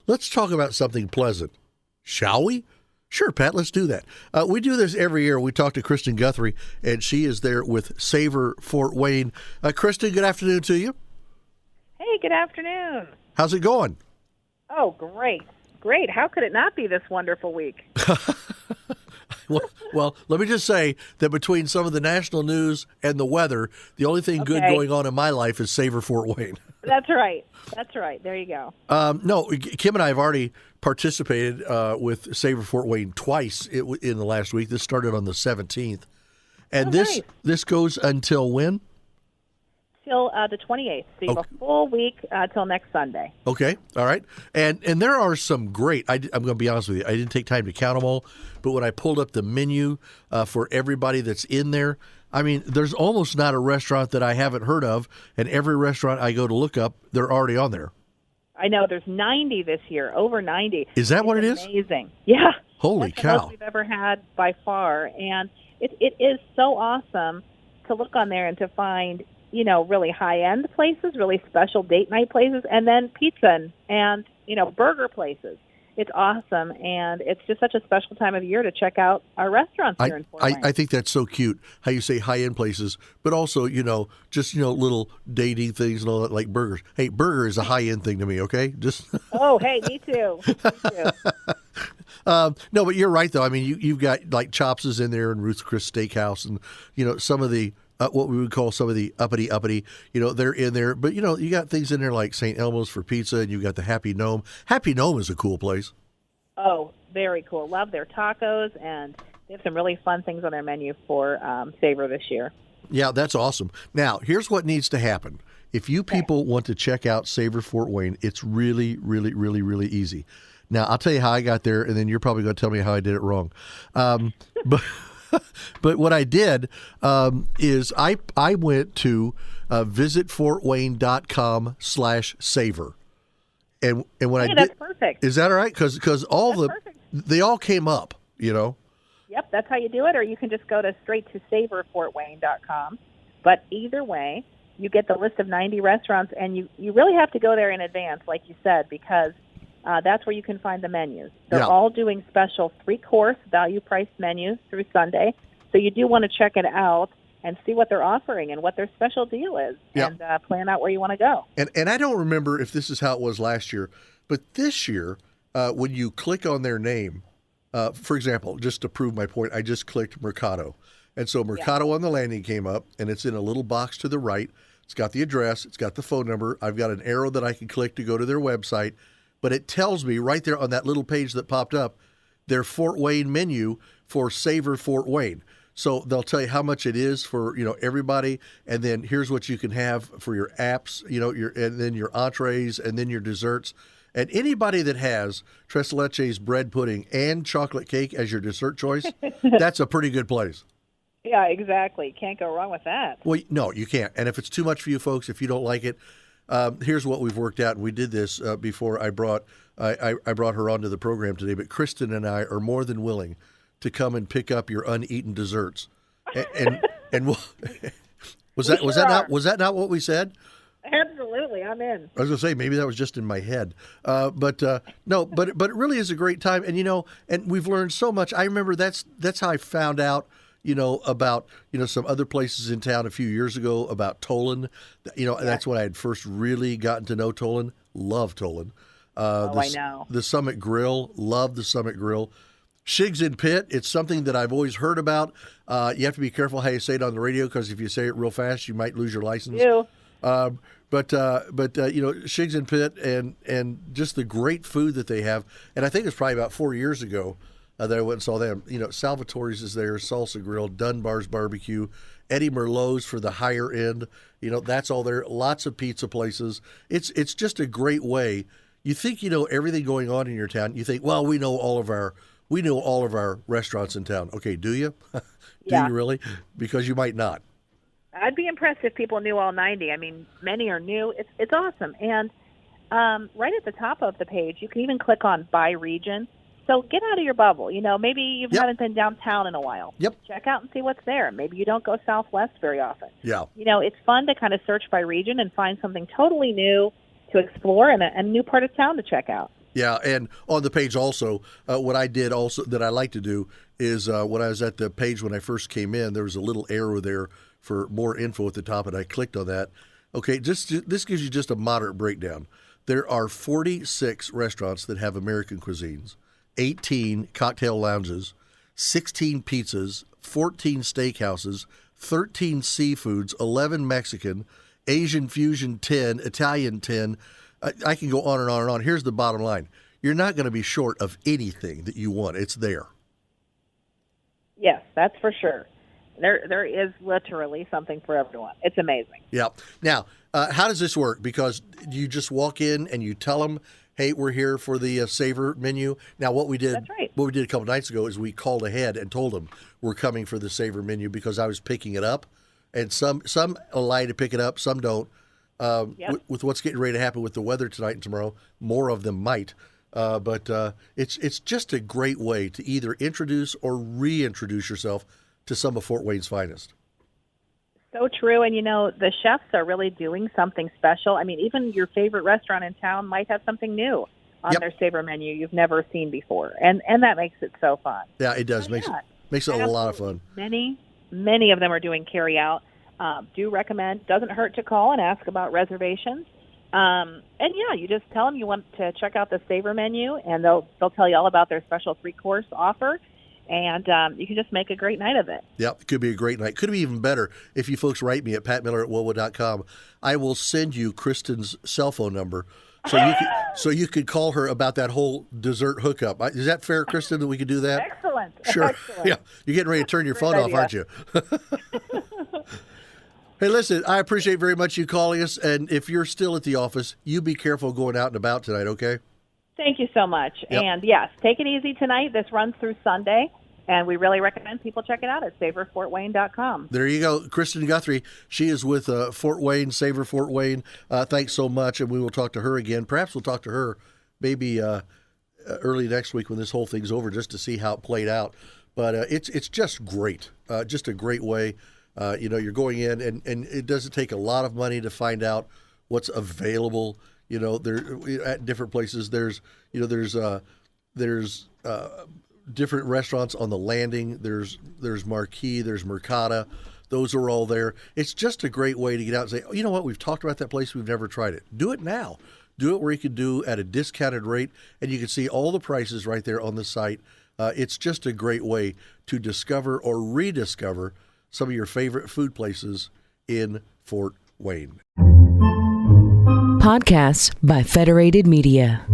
let's talk about something pleasant, shall we? Sure, Pat, let's do that. We do this every year. We talk to Kristen Guthrie, and she is there with Savor Fort Wayne. Kristen, good afternoon to you. Hey, good afternoon. How's it going? Oh, great. Great. How could it not be this wonderful week? Well, let me just say that between some of the national news and the weather, the only thing good going on in my life is Savor Fort Wayne. That's right. That's right. There you go. No, Kim and I have already participated with Savor Fort Wayne twice in the last week. This started on the 17th. And this goes until when? Till the 28th. So you have a full week till next Sunday. Okay. All right. And there are some great, I'm going to be honest with you, I didn't take time to count them all, but when I pulled up the menu for everybody that's in there, I mean, there's almost not a restaurant that I haven't heard of, and every restaurant I go to look up, they're already on there. I know. There's 90 this year, over 90. Is that what it is? Amazing. Yeah. Holy That's cow. the most we've ever had by far. And it is so awesome to look on there and to find, really high-end places, really special date night places, and then pizza and burger places. It's awesome, and it's just such a special time of year to check out our restaurants here in Fort Wayne. I think that's so cute, how you say high-end places, but also, just, little dating things and all that, like burgers. Hey, burger is a high-end thing to me, okay? Just Oh, hey, me too. Me too. No, but you're right, though. I mean, you've got, like, Chops is in there and Ruth's Chris Steakhouse and, some of the what we would call some of the uppity, they're in there. But, you got things in there like St. Elmo's for pizza, and you've got the Happy Gnome. Happy Gnome is a cool place. Oh, very cool. Love their tacos, and they have some really fun things on their menu for Savor this year. Yeah, that's awesome. Now, here's what needs to happen. If you people want to check out Savor Fort Wayne, it's really, really, really, really easy. Now, I'll tell you how I got there, and then you're probably going to tell me how I did it wrong. But what I did is I went to visitfortwayne.com/savor. And when I did, that's perfect. Is that all right? Because they all came up, Yep, that's how you do it, or you can just go straight to savorfortwayne.com. But either way, you get the list of 90 restaurants, and you really have to go there in advance, like you said, because that's where you can find the menus. They're all doing special 3-course value-priced menus through Sunday, so you do want to check it out and see what they're offering and what their special deal is, and plan out where you want to go. And I don't remember if this is how it was last year, but this year, when you click on their name, for example, just to prove my point, I just clicked Mercado. And so Mercado on the landing came up, and it's in a little box to the right. It's got the address. It's got the phone number. I've got an arrow that I can click to go to their website. But it tells me right there on that little page that popped up, their Fort Wayne menu for Savor Fort Wayne. So they'll tell you how much it is for, everybody, and then here's what you can have for your apps, and then your entrees, and then your desserts. And anybody that has tres leches bread pudding and chocolate cake as your dessert choice, that's a pretty good place. Yeah, exactly. Can't go wrong with that. Well, no, you can't. And if it's too much for you folks, if you don't like it, here's what we've worked out. And we did this before I brought her onto the program today. But Kristen and I are more than willing to come and pick up your uneaten desserts. And we'll, was that not what we said? Absolutely, I'm in. I was going to say maybe that was just in my head, but no, but it really is a great time, and and we've learned so much. I remember that's how I found out. About some other places in town a few years ago about Tolan. That's when I had first really gotten to know Tolan. Love Tolan. I know. The Summit Grill. Love the Summit Grill. Shigs and Pit. It's something that I've always heard about. You have to be careful how you say it on the radio because if you say it real fast, you might lose your license. But Shigs and Pit and just the great food that they have. And I think it's probably about 4 years ago that I went and saw them. Salvatore's is there, Salsa Grill, Dunbar's Barbecue, Eddie Merlot's for the higher end. That's all there. Lots of pizza places. It's just a great way. You think you know everything going on in your town. You think, well, we know all of our restaurants in town. Okay, do you? Do you really? Because you might not. I'd be impressed if people knew all 90. I mean, many are new. It's awesome. And right at the top of the page, you can even click on by region. So get out of your bubble. Maybe you haven't been downtown in a while. Yep. Check out and see what's there. Maybe you don't go southwest very often. Yeah. It's fun to kind of search by region and find something totally new to explore and a new part of town to check out. Yeah, and on the page also, what I did also that I like to do is when I was at the page when I first came in, there was a little arrow there for more info at the top, and I clicked on that. Okay, this gives you just a moderate breakdown. There are 46 restaurants that have American cuisines, 18 cocktail lounges, 16 pizzas, 14 steakhouses, 13 seafoods, 11 Mexican, Asian fusion 10, Italian 10. I can go on and on and on. Here's the bottom line. You're not going to be short of anything that you want. It's there. Yes, that's for sure. There is literally something for everyone. It's amazing. Yeah. Now, how does this work? Because you just walk in and you tell them, hey, we're here for the Savor menu. Now, what we did a couple nights ago is we called ahead and told them we're coming for the Savor menu because I was picking it up. And some lie to pick it up, some don't. With what's getting ready to happen with the weather tonight and tomorrow, more of them might. But it's just a great way to either introduce or reintroduce yourself to some of Fort Wayne's finest. So true. And, the chefs are really doing something special. I mean, even your favorite restaurant in town might have something new on their Savor menu you've never seen before. And that makes it so fun. Yeah, it does. Makes it a lot of fun. Many of them are doing carry out. Do recommend. Doesn't hurt to call and ask about reservations. You just tell them you want to check out the Savor menu, and they'll tell you all about their special 3-course offer, and you can just make a great night of it. Yep, it could be a great night. Could be even better if you folks write me at patmiller@wowo.com. I will send you Kristen's cell phone number so you could call her about that whole dessert hookup. Is that fair, Kristen, that we could do that? Excellent. Sure. Excellent. Yeah, you're getting ready to turn your phone off, aren't you? Hey, listen, I appreciate very much you calling us, and if you're still at the office, you be careful going out and about tonight, okay? Thank you so much. Yep. And yes, take it easy tonight. This runs through Sunday, and we really recommend people check it out at savorfortwayne.com. There you go. Kristen Guthrie, she is with Fort Wayne, Savor Fort Wayne. Thanks so much, and we will talk to her again. Perhaps we'll talk to her maybe early next week when this whole thing's over just to see how it played out. But it's just great, just a great way. You're going in, and it doesn't take a lot of money to find out what's available. There at different places. There's different restaurants on the landing. There's Marquee. There's Mercata. Those are all there. It's just a great way to get out and say, oh, you know what? We've talked about that place. We've never tried it. Do it now. Do it where you can do at a discounted rate, and you can see all the prices right there on the site. It's just a great way to discover or rediscover some of your favorite food places in Fort Wayne. Podcasts by Federated Media.